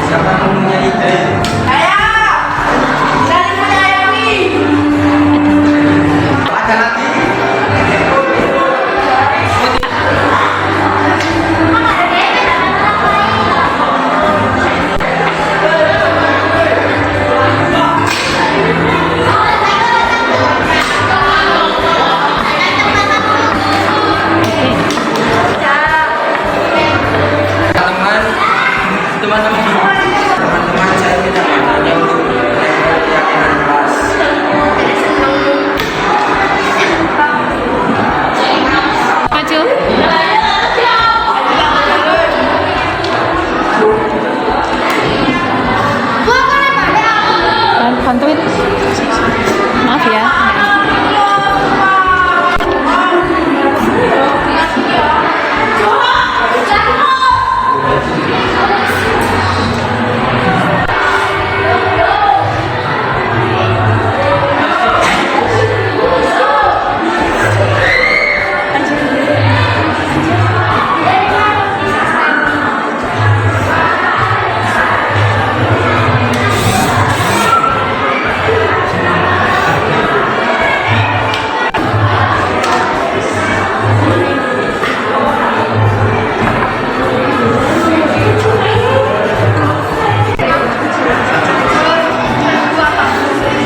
Siapa punya ide? Ada lagi? Teman-teman saya minta makanya untuk keyakinan kelas. Maju. Bantuin. Maaf ya.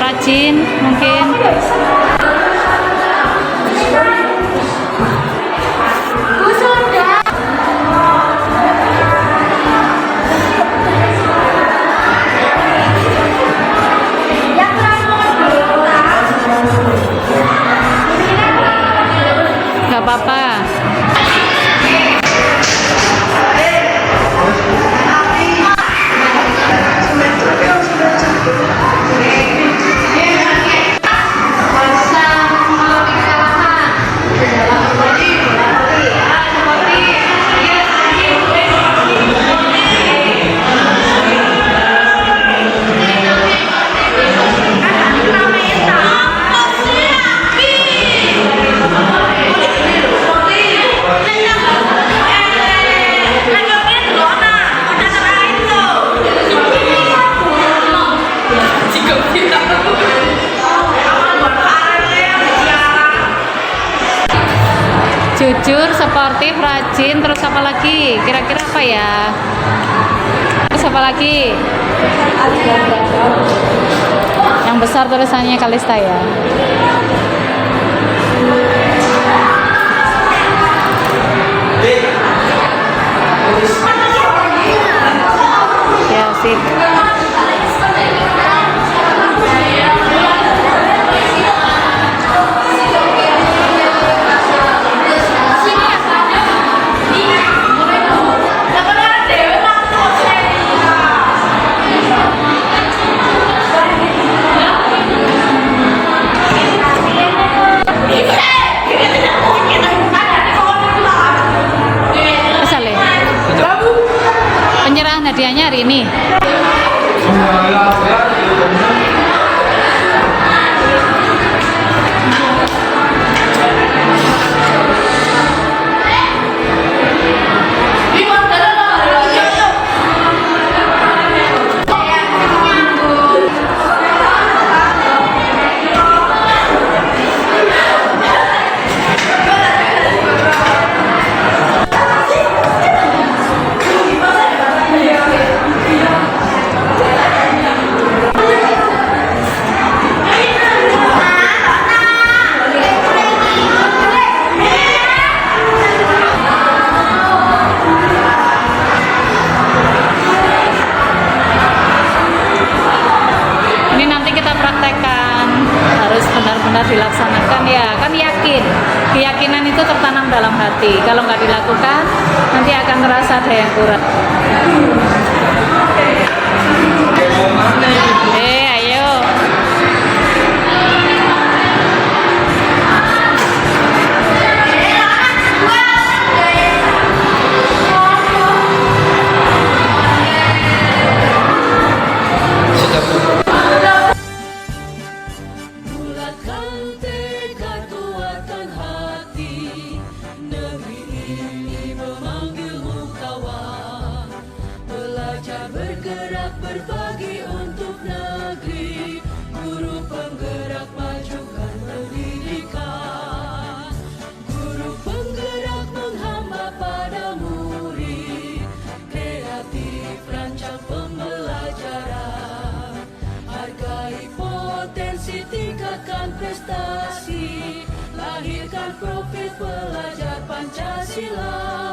Rajin mungkin. Gak apa-apa. Jujur, sportif, rajin, terus apa lagi? Kira-kira apa ya? Terus apa lagi? Yang besar tulisannya Kalista ya. Ya, sip. Penyerahan hadiahnya hari ini. Dilaksanakan ya, kan yakin, keyakinan itu tertanam dalam hati. Kalau nggak dilakukan nanti akan terasa ada yang kurang. Ayo. Bulatkan tekad, kuatkan hati, negeri ini berbagi untuk negeri, guru penggerak majukan pendidikan, guru penggerak menghamba pada murid, kreatif rancang pembelajaran, hargai potensi, tingkatkan prestasi, lahirkan profil pelajar Pancasila.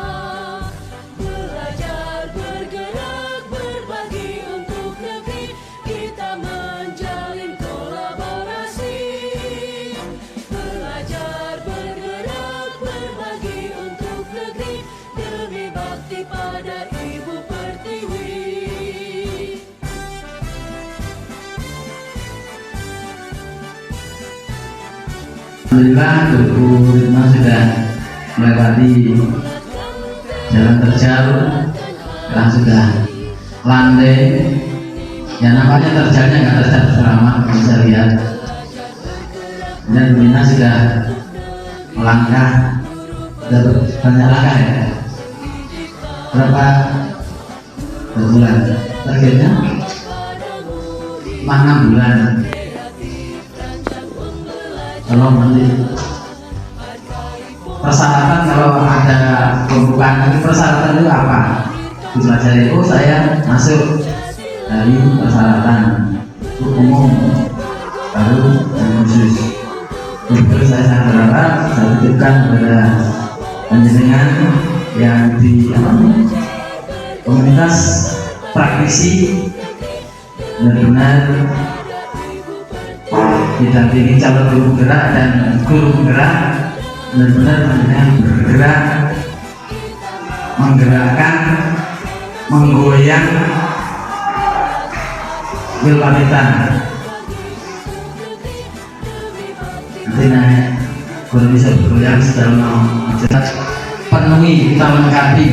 Belajar, bergerak, berbagi untuk negeri, kita menjalin kolaborasi. Belajar, bergerak, berbagi untuk negeri, demi bakti pada Ibu Pertiwi. Alhamdulillah, guru Risma sudah melewati jalan terjal, sekarang sudah landai. Ya nampaknya terjalnya nggak terjal selama bisa lihat. Dan Rina sudah melangkah, sudah banyak langkah ya. Berapa bulan? Targetnya 6 bulan. Kalau nanti persyaratan, kalau ada pembukaan nanti persyaratan itu apa? Dipelajari. Oh, saya masuk dari persyaratan umum, baru yang khusus. Itu saya sangat berharap saya titipkan kepada panjenengan yang di komunitas praktisi benar-benar didampingi calon guru penggerak dan guru penggerak, benar-benar bergerak, menggerakkan, menggoyang wilwanita. Nanti naik guru bisa bergoyang secara mau penuhi, kita lengkapi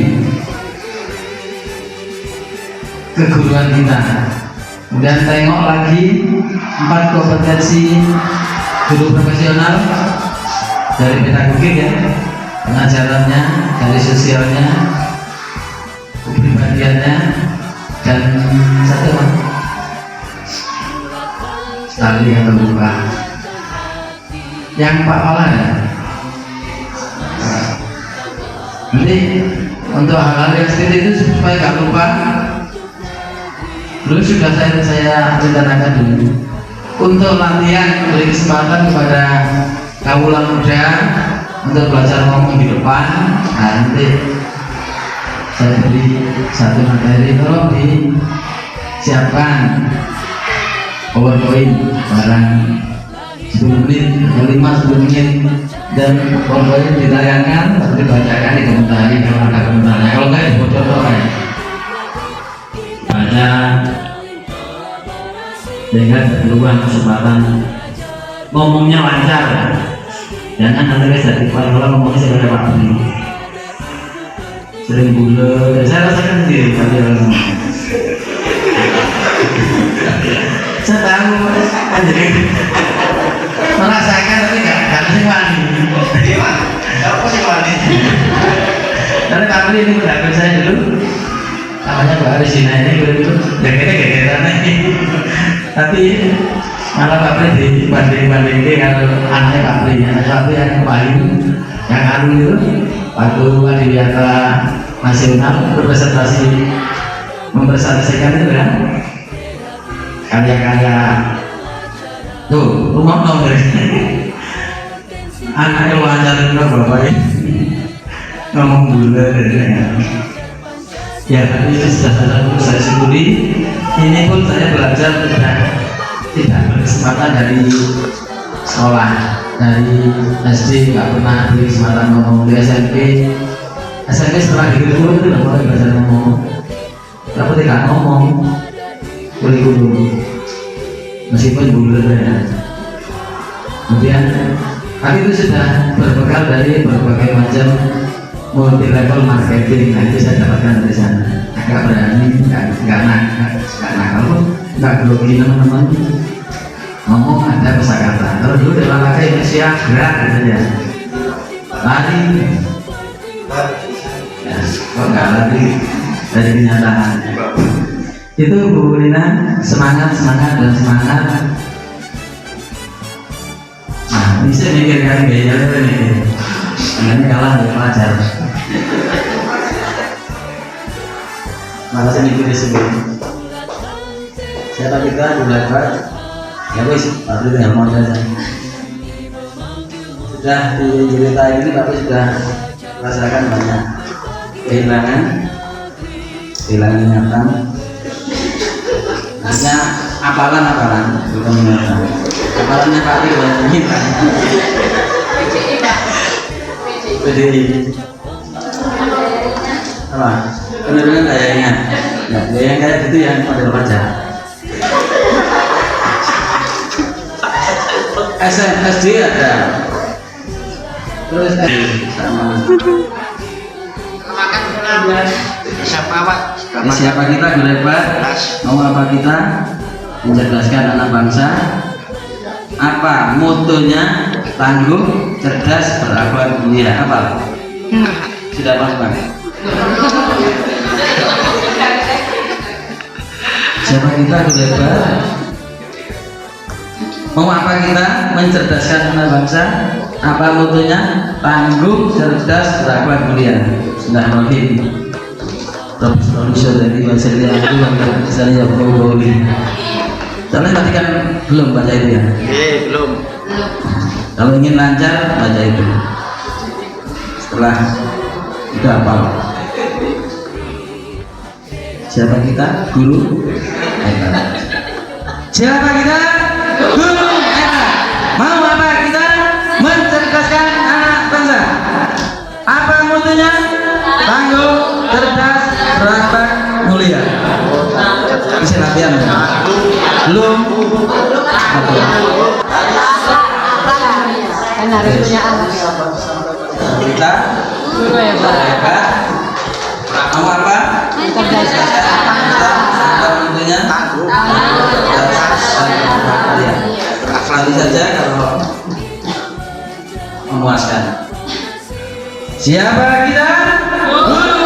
keguruan kita. Kemudian tengok lagi 4 kompetensi guru profesional, dari pedagogik ya, pengajarannya, dari sosialnya, kepribadiannya, dan satu sekali yang terbuka yang Pak Pala ya. Nanti untuk hal-hal yang seperti itu supaya gak lupa, dulu sudah saya rencanakan dulu untuk latihan, beri kesempatan kepada kawula muda untuk belajar ngomong di depan. Nanti saya beri satu materi, tolong disiapkan PowerPoint barang 10 menit, 5-10 menit, dan PowerPoint ditayangkan, nanti dibacakan, dikomentari kalau ada komentarnya. Kalau enggak dibodoh kan baca, sehingga berpeluang kesempatan ngomongnya lancar. Jangan nanti jadi kalau ngomongnya sebagai Pak Budi sering bulat. Saya rasakan sendiri tadi saya tahu kan, jadi merasakan tapi nggak sih wani. Apa sih wani? Karena Pak Budi ini pendapat saya dulu, namanya Mbak Arisina ini dulu gegeran ini. Tapi malah Pak Pri dibanding-bandingin kalau anaknya Pak Pri yang paling yang anu itu waktu Adiwiyata Nasional berpresentasi mempresentasikan itu kan karya-karya tuh rumah nomor anaknya wajar juga bapaknya ngomong dulu ya. Tapi itu sudah saya syukuri. Ini pun saya belajar tidak berkesempatan dari sekolah, dari SD nggak pernah beri kesempatan ngomong. Di SMP setelah di kurikulum itu nggak boleh belajar ngomong, tapi tidak ngomong kurikulum meskipun bulan ya. Kemudian tapi itu sudah berbekal dari berbagai macam multi level marketing. Nah itu saya dapatkan dari sana. Agak berani, nggak nakal pun, nggak grogi teman-teman. Ngomong ada kosakata. Kalau dulu dalam bahasa Indonesia gerak gitu ya, lari, ya, kok nggak lari dari kenyataan. Itu Bu Lina, semangat dan semangat. Nah, bisa mikirkan gaya ini. Ini kalah dari pelajar. Malah saya mikir sebelum. Siapa kita belajar? Ya wis, tapi tinggal mau saja. Sudah di cerita ini tapi sudah merasakan banyak kehilangan ingatan. Hanya apalan bukan ingatan. Apalannya Pak Ri banyak ingatan. PDI apa? Penurunan daya ingat. Ya, daya ingat itu yang model baca. SD ada. Terus sama. Siapa kita berdebat? Mau apa kita? Mencerdaskan anak bangsa. Apa motonya? Tangguh, cerdas, berakhlak mulia. Apa? Sudah pas Bang. Siapa kita berdebat? Mau apa kita? Mencerdaskan anak bangsa. Apa motonya? Tangguh, cerdas, berakhlak mulia. Bismillahirrahmanirrahim. Profesor dari bahasa Indonesia itu yang misalnya Boli. Soalnya tadi kan belum baca itu ya? Belum. Kalau ingin lancar baca itu. Setelah itu hafal. Siapa kita? Guru. Siapa kita? Guru. Mau apa kita? Mencerdaskan anak bangsa. Apa mutunya? Tangguh, cerdas, berakhlak mulia. Bisa latihan ya? Belum. Kan harus punya anak. Kita Guru hebat. mau apa? Cerdas. Apa mutunya? Tangguh, cerdas, berakhlak mulia. Sekali saja kalau memuaskan. Siapa kita? Guru.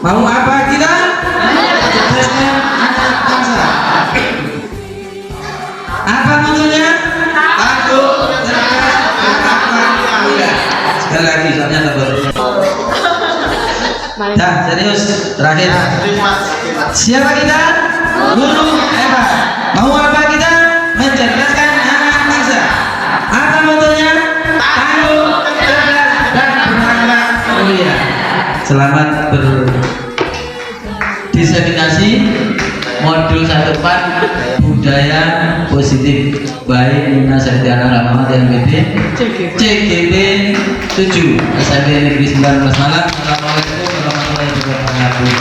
Mau apa kita? Mencerdaskan anak bangsa. Apa mutunya? Tangguh, cerdas, berakhlak mulia. Sekali lagi soalnya tebal. Nah, serius terakhir. Siapa kita? Guru hebat. Mau apa kita? Mencerdaskan anak bangsa. Apa mutunya? Tangguh, cerdas, dan berakhlak mulia. Selamat berdiseminasi modul 1 budaya positif baik Nina Septiana Rahmat MPD CGP 7 SMP Negeri 19 Malang. Assalamualaikum warahmatullahi wabarakatuh.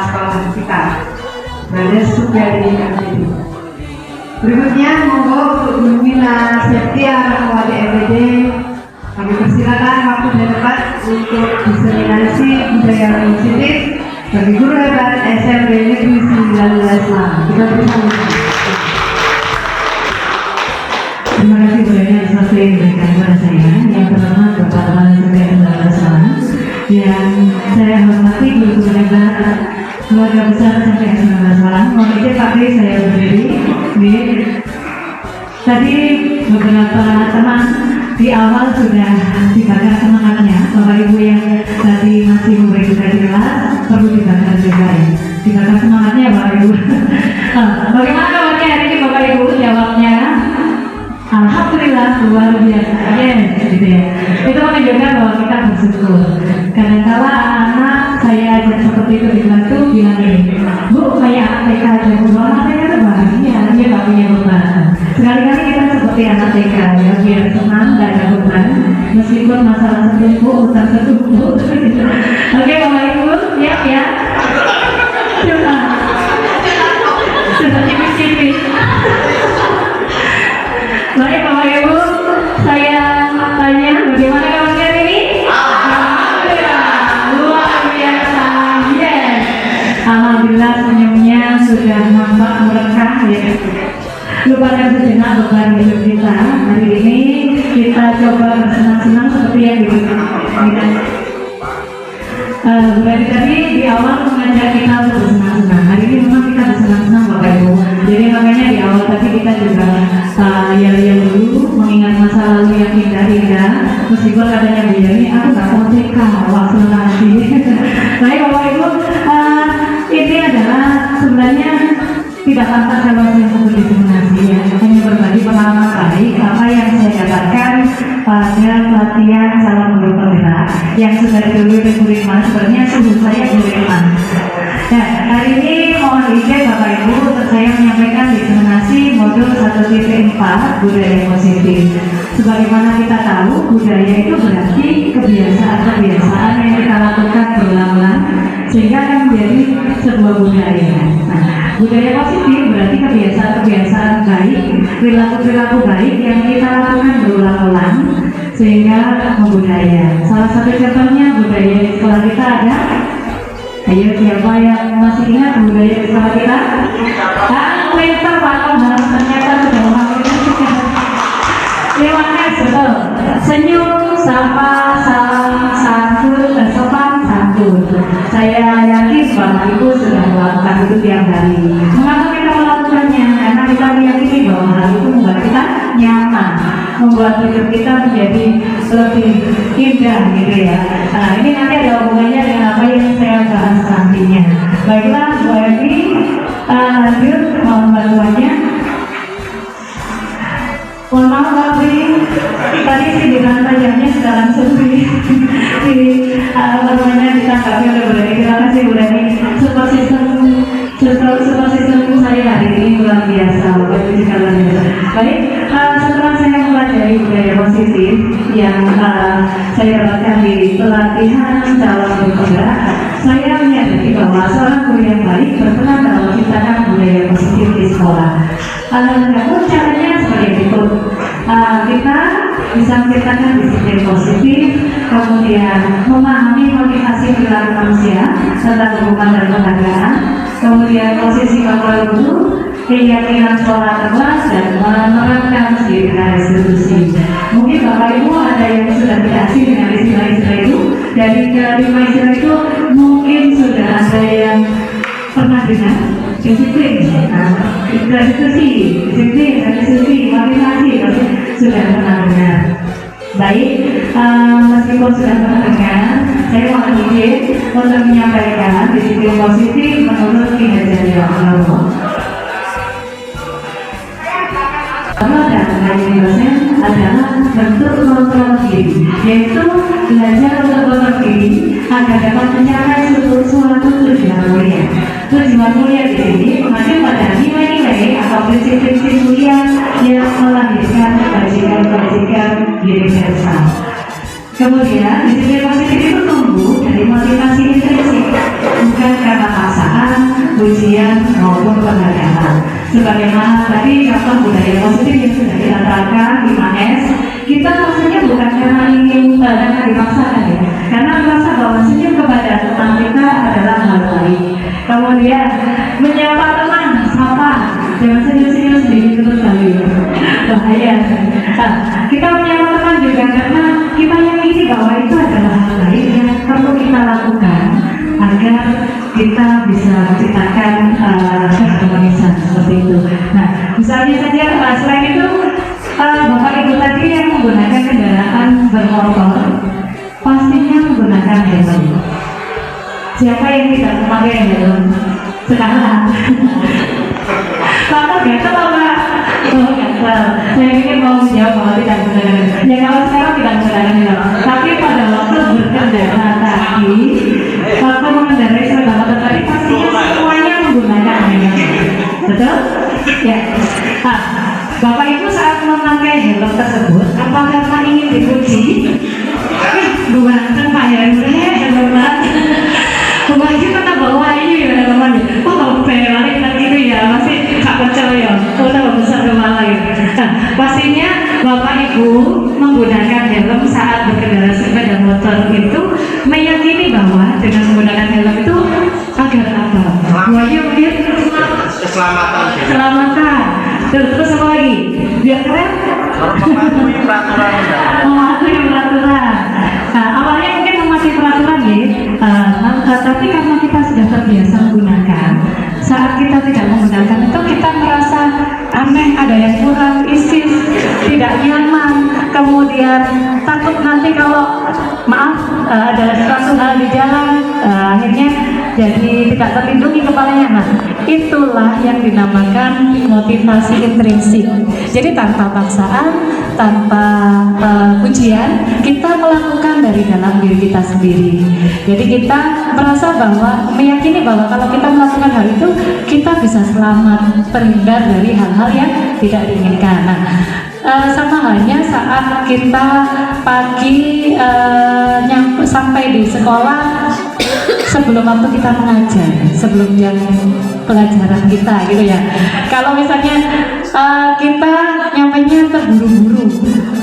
Sekolah kita berada Supiadi MPD. Berikutnya monggo untuk Nina Septiana Rahmat MPD kami persilakan waktu dan tempat untuk diseminasi budaya positif bagi guru hebat SMP Negeri 19 Malang. Kita bersama. Terima kasih banyak atas waktu yang diberikan kepada saya. Yang pertama Bapak Kepala SMP 19 Malang yang saya hormati guru hebat keluarga besar SMP 19 Malang. Mohon izin Pak Kri, saya berdiri. Tadi beberapa teman di awal sudah dibakar semangatnya. Bapak Ibu yang tadi masih memberi tugas di kelas perlu dibakar juga ya. Dibakar semangatnya Bapak Ibu. Bagaimana kabarnya hari ini Bapak Ibu? Jawabnya alhamdulillah luar biasa. Yes, gitu ya. Itu menunjukkan bahwa kita bersyukur. Kadang-kala anak-anak saya ajak seperti itu di kelas itu bilang ini, Bu, kayak anak TK aja, Bu, anak TK itu bahagia, dia gak punya beban. Sekali-kali kita seperti anak TK ya, biar senang, gak ada beban, meskipun masalah setumpuk, utang setumpuk. Oke Bapak Ibu, siap ya? Sudah tipis-tipis. Baik Bapak Ibu, saya tanya bagaimana kabarnya ini? Alhamdulillah, luar biasa, yes. Alhamdulillah senyumnya sudah nampak merekah ya. Lupakan sejenak beban hidup kita. Hari ini kita coba bersenang-senang seperti yang diberikan. Berarti tadi di awal mengajak kita untuk bersenang-senang. Hari ini memang kita bersenang-senang Bapak Ibu. Jadi makanya di awal tadi kita juga yang dulu mengingat masa lalu yang indah-indah. Meskipun katanya Bu Yani, aku nggak mau TK waktu nanti. Baik Bapak Ibu, ini adalah sebenarnya tidak pantas kalau saya sebut diskriminasi ya. Hanya berbagi pengalaman baik apa yang saya dapatkan pada pelatihan calon guru penggerak yang sudah dulu diterima. Sebenarnya suhu saya diterima. Nah, hari ini mohon izin Bapak Ibu untuk saya menyampaikan diskriminasi modul 1.4 budaya positif. Sebagaimana kita tahu, budaya itu berarti kebiasaan-kebiasaan yang kita lakukan berulang-ulang sehingga akan menjadi sebuah budaya. Nah, budaya positif berarti kebiasaan-kebiasaan baik, perilaku-perilaku baik yang kita lakukan berulang-ulang sehingga membudaya. Salah satu contohnya budaya di sekolah kita ada. Ayo siapa yang masih ingat budaya di sekolah kita? Pintar Pak, ternyata sudah mengambil. Terima kasih, betul. Senyum, sapa, salam, santun, sopan, santun. Saya yakin Bapak Ibu sudah melakukan itu tiap hari. Mengapa kita melakukannya? Karena kita meyakini bahwa hal itu membuat kita nyaman, membuat hidup kita menjadi lebih indah gitu ya. Nah, ini nanti ada hubungannya dengan apa yang saya bahas nantinya. Baiklah, Bu Evi, lanjut mohon bantuannya. Mohon maaf Pak Pri, tadi sindiran tajamnya sudah langsung ditanggapi oleh Bu Reni. Terima kasih Bu Reni. Support system saya hari ini luar biasa. Baik, setelah saya mempelajari budaya positif yang saya dapatkan di pelatihan calon guru penggerak, saya menyadari bahwa seorang guru yang baik berperan dalam menciptakan budaya positif di sekolah. Namun caranya seperti itu. Kita bisa menciptakan disiplin positif, kemudian memahami motivasi perilaku manusia tentang hubungan dan penghargaan, kemudian posisi kepala guru, keyakinan sekolah kelas, dan menerapkan dengan restitusi. Mungkin Bapak Ibu ada yang sudah tidak asing dengan istilah-istilah itu. Dari kelima istilah itu mungkin sudah ada yang pernah dengar. Disiplin, restitusi, motivasi, sudah pernah dengar. Baik, meskipun sudah pernah dengar, saya mohon izin untuk menyampaikan disiplin positif menurut kinerja Allah. Dan mengajar dosen adalah bentuk kontrol diri, yaitu belajar untuk kontrol diri agar dapat mencapai suatu tujuan mulia. Tujuan mulia di sini mengacu pada nilai-nilai atau prinsip-prinsip mulia yang melahirkan kebajikan universal. Kemudian disiplin positif itu tumbuh dari motivasi intrinsik, bukan karena paksaan, ujian maupun penghargaan. Sebagaimana tadi contoh budaya positif yang sudah kita terapkan di MAS, kita maksudnya bukan karena ingin karena dipaksakan ya, karena merasa bahwa senyum kepada teman kita adalah hal baik. Kemudian menyapa teman, sapa, jangan senyum-senyum sendiri terus kali, bahaya. Kita menyapa teman juga karena kita yakini bahwa itu adalah hal baik yang perlu kita lakukan agar kita bisa menciptakan keharmonisan seperti itu. Nah, misalnya saja selain itu Bapak Ibu tadi yang menggunakan kendaraan bermotor pastinya menggunakan helm. Siapa yang tidak memakai helm sekarang? Bapak gatel apa? Oh gatel. Saya ingin mau menjawab bahwa tidak menggunakan helm. Ya kalau sekarang tidak menggunakan helm, tapi pada waktu berkendara tadi, waktu mengendarai sepeda motor tadi pastinya semuanya menggunakan helm. Betul? Ya. Bapak Ibu saat memakai helm tersebut, apa karena ingin dipuji? Bukan Pak helm Bagi kata bawa ini ya teman-teman. Oh kalau balik gitu ya masih tak percaya. Oh kalau besar kepala ya. Pastinya Bapak Ibu menggunakan helm saat berkendara sepeda motor itu meyakini bahwa dengan menggunakan helm itu agar apa? Wahyu biar keselamatan. Terus apa lagi? Biar keren. Mematuhi peraturan. Mematuhi peraturan. Awalnya mungkin mematuhi peraturan ya. Tapi karena kita tidak menggunakan itu kita merasa aneh, ada yang kurang isi, tidak nyaman, kemudian takut nanti kalau maaf ada suatu hal di jalan, akhirnya jadi tidak terlindungi kepalanya. Nah, itulah yang dinamakan motivasi intrinsik. Jadi tanpa paksaan, tanpa pujian, kita melakukan dari dalam diri kita sendiri. Jadi kita merasa bahwa, meyakini bahwa kalau kita melakukan hal itu, kita bisa selamat, terhindar dari hal-hal yang tidak diinginkan. Nah, sama halnya saat kita pagi sampai di sekolah, sebelum waktu kita mengajar, sebelum jam pelajaran kita gitu ya. Kalau misalnya kita nyampainya terburu-buru,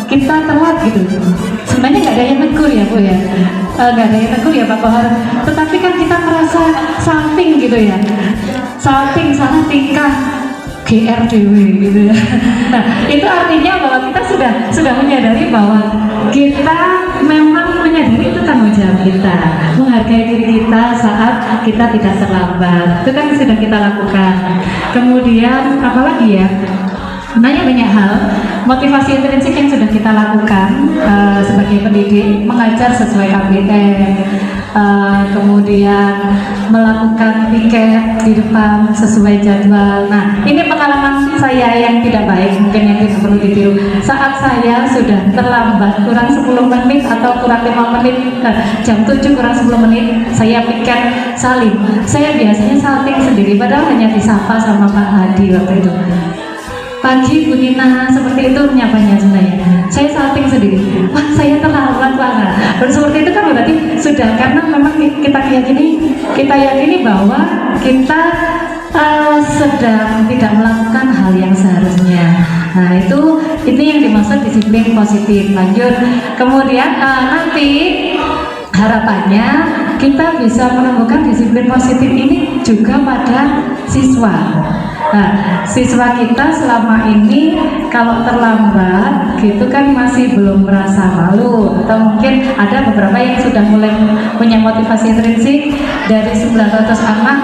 kita telat gitu, sebenarnya nggak ada yang negur ya Bu ya, nggak ada yang negur ya Pak Kohar, tetapi kan kita merasa salting gitu ya, salting salah tingkah GRDW gitu ya. Nah, itu artinya bahwa kita sudah menyadari bahwa kita memang menyadari itu tanggung jawab kita, menghargai diri kita saat kita tidak terlambat. Itu kan sudah kita lakukan. Kemudian apalagi ya? Banyak hal motivasi intrinsik yang sudah kita lakukan sebagai pendidik, mengajar sesuai KBM, kemudian melakukan piket di depan sesuai jadwal. Nah, ini pengalaman saya yang tidak baik, mungkin yang tidak perlu ditiru. Saat saya sudah terlambat kurang 10 menit atau kurang 5 menit, jam 7 kurang 10 menit, saya piket salin. Saya biasanya salting sendiri, padahal hanya disapa sama Pak Hadi waktu itu. Pagi Bu Nina, seperti itu menyapanya sebenarnya. Saya salting sendiri. Wah, saya terlambat Pak. Dan seperti itu kan berarti sudah, karena memang kita yakini bahwa kita sedang tidak melakukan hal yang seharusnya. Nah, ini yang dimaksud disiplin positif. Lanjut. Kemudian nanti harapannya kita bisa menemukan disiplin positif ini juga pada siswa. Nah, siswa kita selama ini kalau terlambat gitu kan masih belum merasa malu, atau mungkin ada beberapa yang sudah mulai punya motivasi intrinsik. Dari 900 anak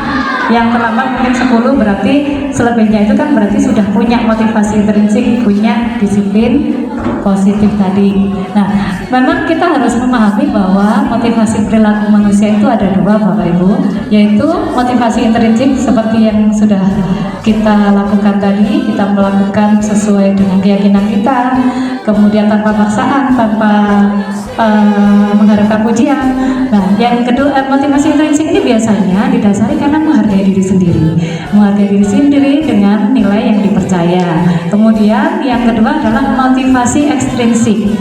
yang terlambat mungkin 10, berarti selebihnya itu kan berarti sudah punya motivasi intrinsik, punya disiplin positif tadi. Nah, memang kita harus memahami bahwa motivasi perilaku manusia itu ada dua Bapak Ibu, yaitu motivasi intrinsik seperti yang sudah kita lakukan tadi, kita melakukan sesuai dengan keyakinan kita, kemudian tanpa paksaan, tanpa mengharapkan pujian. Nah, yang kedua, motivasi intrinsik ini biasanya didasari karena menghargai diri sendiri dengan nilai yang dipercaya. Kemudian yang kedua adalah motivasi ekstrinsik.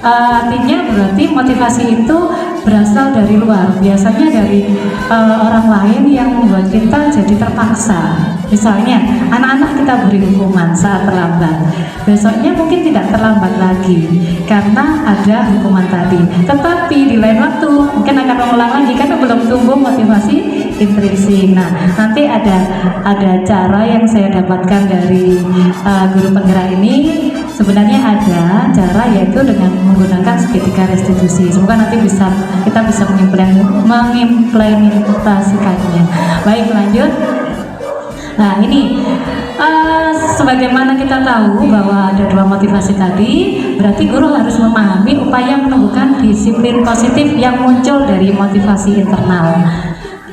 Artinya berarti motivasi itu berasal dari luar, biasanya dari orang lain yang membuat kita jadi terpaksa. Misalnya anak-anak kita beri hukuman saat terlambat, besoknya mungkin tidak terlambat lagi karena ada hukuman tadi, tetapi di lain waktu mungkin akan mengulang lagi karena belum tumbuh motivasi intrinsik. Nah, nanti ada cara yang saya dapatkan dari guru penggerak ini. Sebenarnya ada cara, yaitu dengan menggunakan segitiga restitusi. Semoga nanti kita bisa mengimplementasikannya. Baik, lanjut. Nah, ini sebagaimana kita tahu bahwa ada dua motivasi tadi, berarti guru harus memahami upaya menumbuhkan disiplin positif yang muncul dari motivasi internal.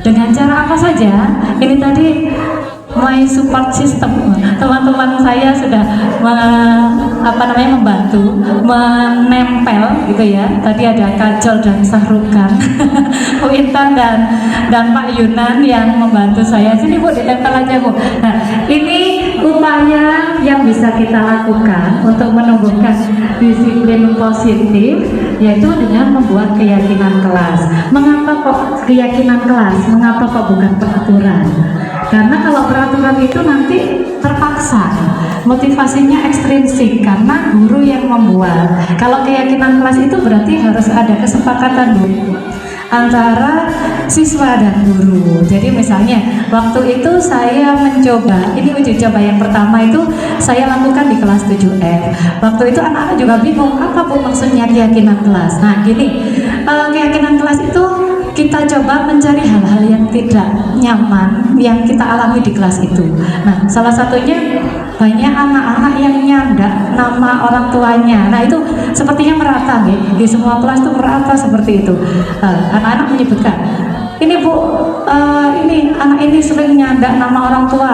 Dengan cara apa saja? Ini tadi my support system, teman-teman saya sudah membantu menempel gitu ya. Tadi ada Kajol dan Sahrukan, Bu Intan dan Pak Yunan yang membantu saya. Sini Bu, ditempel aja Bu. Nah, ini upaya yang bisa kita lakukan untuk menumbuhkan disiplin positif, yaitu dengan membuat keyakinan kelas. Mengapa kok keyakinan kelas? Mengapa kok bukan peraturan? Karena kalau peraturan itu nanti terpaksa, motivasinya ekstrinsik karena guru yang membuat. Kalau keyakinan kelas itu berarti harus ada kesepakatan dulu antara siswa dan guru. Jadi misalnya waktu itu saya mencoba, ini uji coba yang pertama itu saya lakukan di kelas 7F. Waktu itu anak-anak juga bingung, apa Bu maksudnya keyakinan kelas? Nah gini, keyakinan kelas itu kita coba mencari hal-hal yang tidak nyaman yang kita alami di kelas itu. Nah, salah satunya banyak anak-anak yang nyandak nama orang tuanya. Nah, itu sepertinya merata ya. Di semua kelas itu merata seperti itu. Anak-anak menyebutkan, ini Bu, ini anak ini sering nyandak nama orang tua,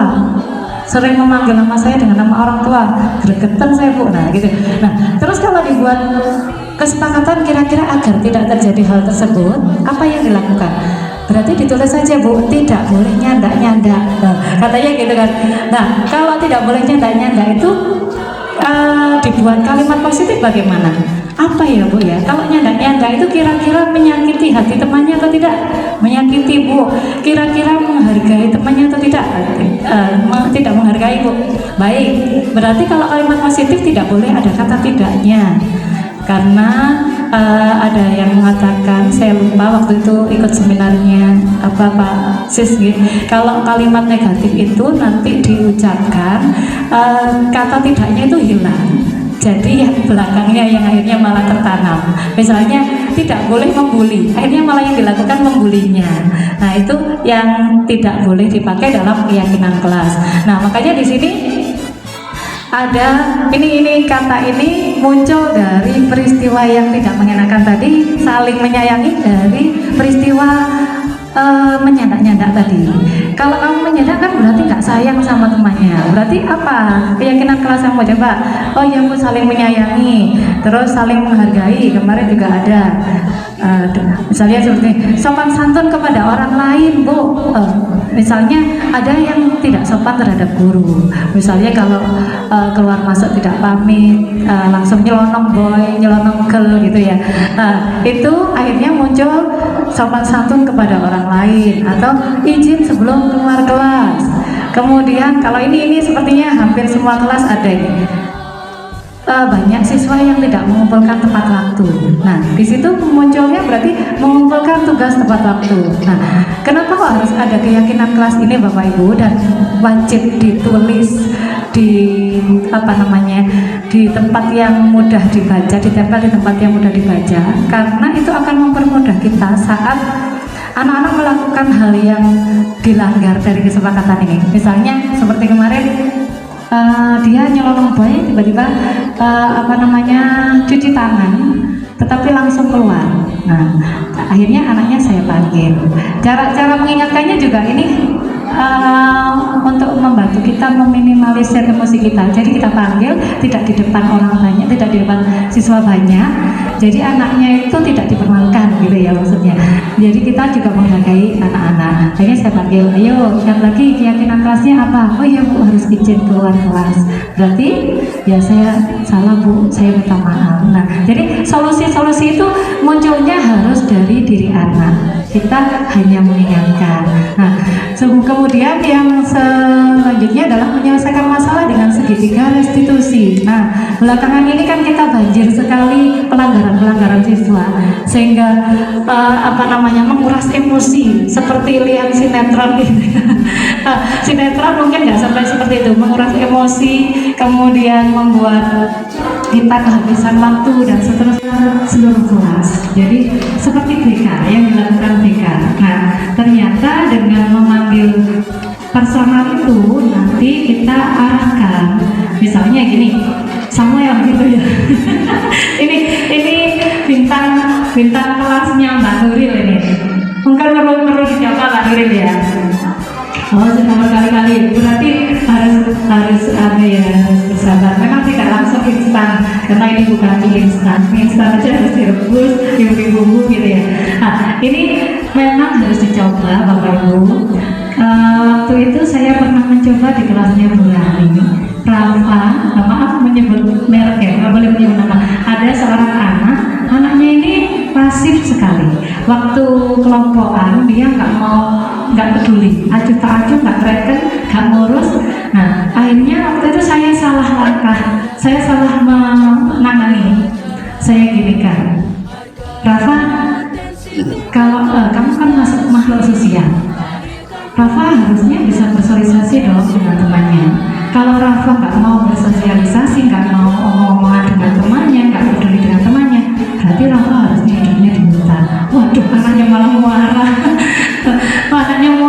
sering memanggil nama saya dengan nama orang tua, gregetan saya Bu. Nah gitu. Nah terus kalau dibuat kesepakatan kira-kira agar tidak terjadi hal tersebut, apa yang dilakukan? Berarti ditulis saja Bu, tidak boleh nyandak-nyandak. Nah, katanya gitu kan. Nah kalau tidak boleh nyandak-nyandak itu dibuat kalimat positif bagaimana? Apa ya Bu ya? Kalau nyandak-nyandak itu kira-kira menyakiti hati temannya atau tidak? Menyakiti Bu. Kira-kira menghargai temannya atau tidak? Tidak menghargai Bu. Baik. Berarti kalau kalimat positif tidak boleh ada kata tidaknya. Karena ada yang mengatakan, saya lupa waktu itu ikut seminarnya apa Pak Sis gitu. Kalau kalimat negatif itu nanti diucapkan kata tidaknya itu hilang. Jadi yang belakangnya yang akhirnya malah tertanam. Misalnya tidak boleh membuli, akhirnya malah yang dilakukan membulinya. Nah itu yang tidak boleh dipakai dalam keyakinan kelas. Nah makanya di sini ada ini kata ini muncul dari peristiwa yang tidak mengenakan tadi, saling menyayangi dari peristiwa menyandak-nyandak tadi. Kalau kamu menyandak kan berarti nggak sayang sama temannya. Berarti apa? Keyakinan kelas yang mau coba. Oh ya Bu, saling menyayangi, terus saling menghargai. Kemarin juga ada. Misalnya seperti sopan santun kepada orang lain Bu. Misalnya ada yang tidak sopan terhadap guru. Misalnya kalau keluar masuk tidak pamit, langsung nyelonong boy, nyelonong girl gitu ya. Itu akhirnya muncul sopan santun kepada orang lain atau izin sebelum keluar kelas. Kemudian kalau ini sepertinya hampir semua kelas ada ini. Banyak siswa yang tidak mengumpulkan tepat waktu. Nah, di situ munculnya berarti mengumpulkan tugas tepat waktu. Nah, kenapa kok harus ada keyakinan kelas ini Bapak Ibu dan wajib ditulis di di tempat yang mudah dibaca, ditempel di tempat yang mudah dibaca, karena itu akan mempermudah kita saat anak-anak melakukan hal yang dilanggar dari kesepakatan ini. Misalnya seperti kemarin dia nyelonong boy tiba-tiba cuci tangan tetapi langsung keluar. Nah akhirnya anaknya saya panggil. Cara mengingatkannya juga ini untuk membantu kita meminimalisir emosi kita. Jadi kita panggil tidak di depan orang banyak, tidak di depan siswa banyak. Jadi anaknya itu tidak dipermalukan gitu ya maksudnya. Jadi kita juga menghargai anak-anak. Akhirnya saya panggil, ayo ingat lagi keyakinan kelasnya apa? Oh ya Bu, harus izin keluar kelas. Berarti ya saya salah Bu, saya minta maaf. Nah jadi solusi-solusi itu munculnya harus dari diri anak. Kita hanya mengingatkan. Nah kemudian yang selanjutnya adalah menyelesaikan masalah dengan segitiga restitusi. Nah belakangan ini kan kita banjir sekali pelanggaran siswa sehingga menguras emosi seperti lihat sinetron gitu. Sinetron mungkin nggak sampai seperti itu, menguras emosi kemudian membuat kita kehabisan waktu dan seterusnya seluruh kelas. Jadi seperti BK yang dilakukan BK. Nah ternyata dengan memanggil personal itu nanti kita arahkan, misalnya gini, Samuel gitu ya. ini bintang kelasnya Mbak Nuril ini. Mungkin perlu dicoba Mbak Nuril ya. Oh sudah berkali-kali, berarti harus bersabar. Memang tidak langsung instan, karena ini bukan mie instan. Mie instan aja harus direbus, diberi bumbu gitu ya. Nah ini memang harus dicoba Bapak Ibu. Waktu itu saya pernah mencoba di kelasnya Bu Lani. Rafa, maaf menyebut merek ya, nggak boleh menyebut nama. Ada seorang anaknya ini pasif sekali. Waktu kelompokan dia nggak peduli, acuh tak acuh, nggak reken, nggak ngurus. Nah akhirnya waktu itu saya salah langkah, saya salah menangani. Saya gini kan, Rafa, kalau kamu kan masuk makhluk sosial, Rafa harusnya bisa bersosialisasi dong dengan temannya. Kalau Rafa nggak mau bersosialisasi, nggak mau omong-omongan dengan temannya, nggak peduli dengan temannya, berarti Rafa harusnya hidupnya di hutan. Waduh, anaknya malah marah. Anaknya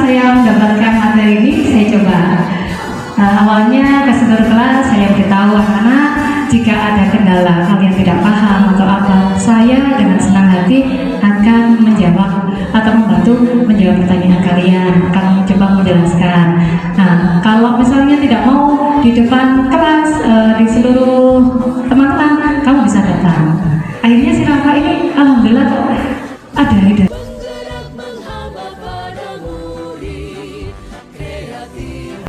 saya mendapatkan materi ini, saya coba. Awalnya ke seluruh kelas saya beritahu anak-anak jika ada kendala kalian tidak paham atau apa, saya dengan senang hati akan menjawab atau membantu menjawab pertanyaan kalian, akan mencoba menjelaskan. Nah, kalau misalnya tidak mau di depan kelas di seluruh teman-teman, kamu bisa datang. Akhirnya si Rafa ini alhamdulillah kok ada ide. Penggerak menghamba pada murid kreatif.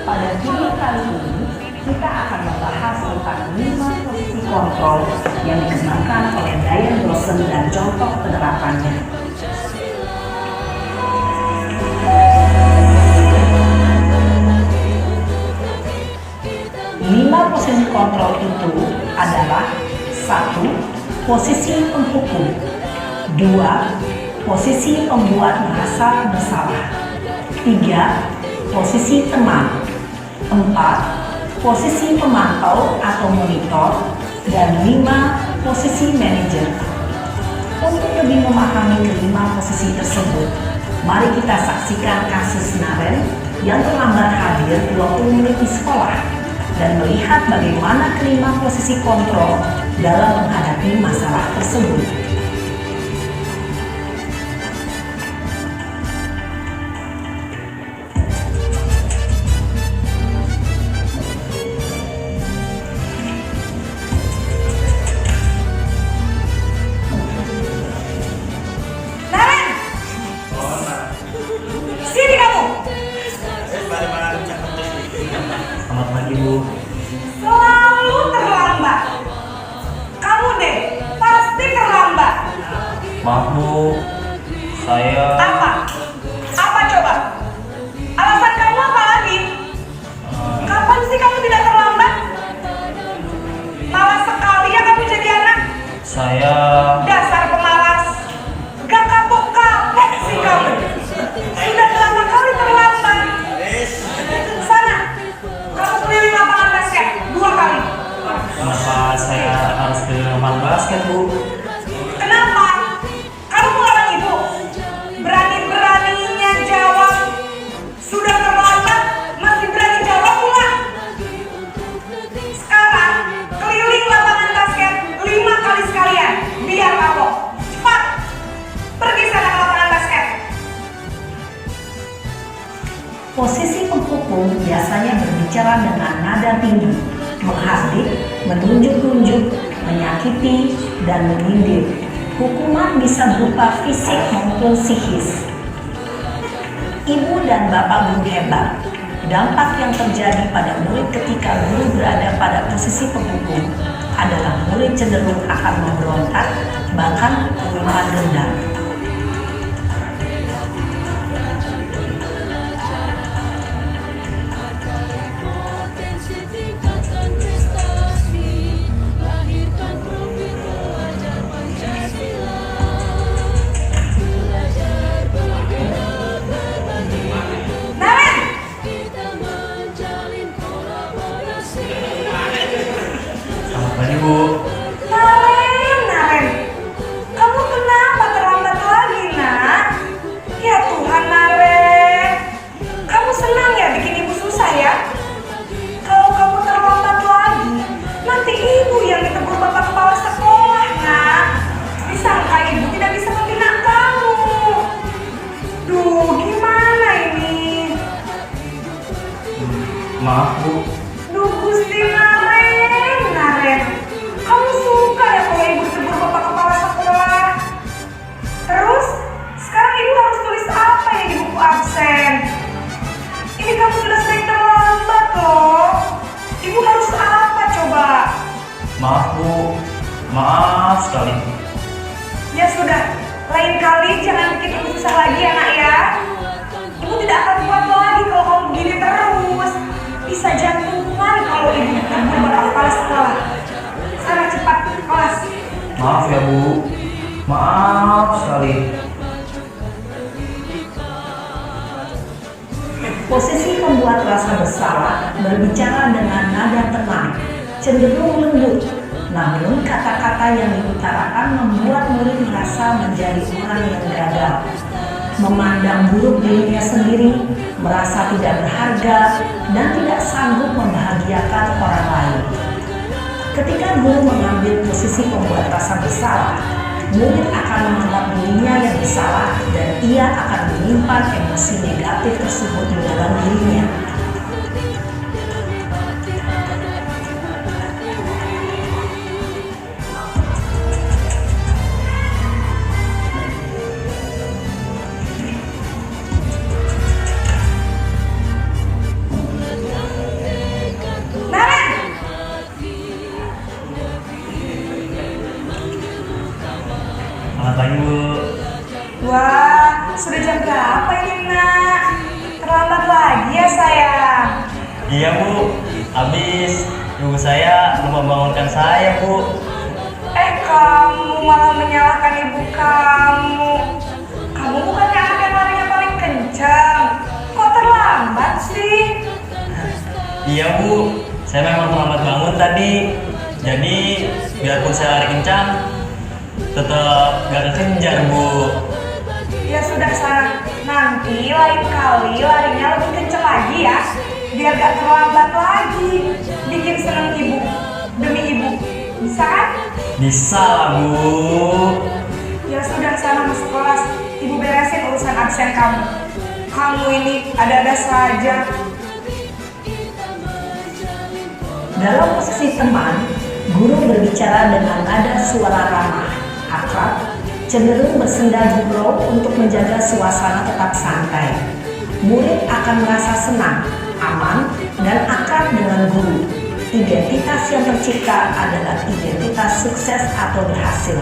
Pada video kali ini, kita akan membahas tentang 5 posisi kontrol yang dikembangkan oleh Diane Blossom dan contoh penerapannya. 5 posisi kontrol itu adalah: 1. Posisi penghukum. 2. Posisi pembuat merasa bersalah. 3. Posisi teman. 4. Posisi pemantau atau monitor. Dan 5. Posisi manajer. Untuk lebih memahami kelima posisi tersebut, mari kita saksikan kasus Naren yang terlambat hadir 20 menit di sekolah dan melihat bagaimana kelima posisi kontrol dalam menghadapi masalah tersebut. Naren! Sini kamu! Selamat pagi Bu. Selalu terlambat. Kamu deh, pasti terlambat. Maaf Bu, saya Apa? Apa coba? Alasan kamu apa lagi? Kapan sih kamu tidak terlambat? Malas sekali ya kamu jadi anak. saya Dasar pemalas. Gak kapok-kapok sih kamu. Sudah berapa kali terlambat? Sana, kamu keliling lapangan basket 2 kali. kenapa saya harus keliling lapangan basket Bu? Kenapa? Kamu melawan ibu. Berani-beraninya jawab. Sudah terlambat, masih berani jawab pula. Sekarang, keliling lapangan basket 5 kali sekalian. Biar kapok. Cepat. Pergi sana ke lapangan basket. Posisi penghukum biasanya berbicara dengan nada tinggi, menghardik, menunjuk-nunjuk, menyakiti, dan menyindir. Hukuman bisa berupa fisik maupun psikis. Ibu dan bapak guru hebat. Dampak yang terjadi pada murid ketika guru berada pada posisi penghukum adalah murid cenderung akan memberontak, bahkan melakukan dendam. Potensi tingkatkan prestasi, lahirkan profil pelajar Pancasila. Belajar bergerak berbagi untuk Naren! kita menjalin kolaborasi. Selamat pagi Bu. Naren, kamu kenapa terlambat lagi, nak? Ya Tuhan, Naren, kamu senang ya bikin ibu susah ya? Kalau kamu terlambat lagi, nanti ibu yang ditegur bapak kepala sekolah, nak. Disangka ibu tidak bisa membina kamu. Duh, gimana ini? Maaf Bu, Duh, Gusti Naren, kamu suka ya kalau ibu tegur bapak kepala sekolah? Terus, sekarang ibu harus tulis apa ya di buku absen? Ini kamu sudah sering terlambat loh. Ibu harus apa coba? maaf Bu, maaf sekali. Ya sudah, lain kali jangan bikin ibu susah lagi ya nak ya. Ibu tidak akan kuat lagi kalau kamu begini terus. Bisa jantungan kalau ibu ditegur bapak kepala sekolah. Sana cepat ke kelas. Maaf ya Bu, maaf sekali. Posisi pembuat rasa bersalah berbicara dengan nada tenang, cenderung lembut. Namun kata-kata yang diutarakan membuat murid merasa menjadi orang yang gagal. memandang buruk dirinya sendiri, merasa tidak berharga, dan tidak sanggup membahagiakan orang lain. Ketika guru mengambil posisi pembuat rasa bersalah, murid akan menganggap dirinya yang bersalah dan ia akan menyimpan emosi negatif tersebut di dalam dirinya. Selamat pagi Bu. Wah, sudah jam berapa ini nak? Terlambat lagi ya sayang. Iya Bu, habis ibu saya lupa bangunkan saya Bu. Kamu malah menyalahkan ibu kamu. Kamu bukannya anak yang larinya paling kencang. Kok terlambat sih? Iya Bu, saya memang terlambat bangun tadi. Jadi biarpun saya lari kencang, tetap gak kekejar Bu. Ya sudah sana, nanti lain kali larinya lebih kencang lagi ya, biar gak terlambat lagi. Bikin seneng ibu, demi ibu, bisa kan? Bisa lah Bu. Ya sudah sana masuk kelas, ibu beresin urusan absen kamu. Kamu ini ada-ada saja. Dalam posisi teman, guru berbicara dengan nada suara ramah, akrab, cenderung bersenda gurau untuk menjaga suasana tetap santai. Murid akan merasa senang, aman, dan akrab dengan guru. Identitas yang tercipta adalah identitas sukses atau berhasil.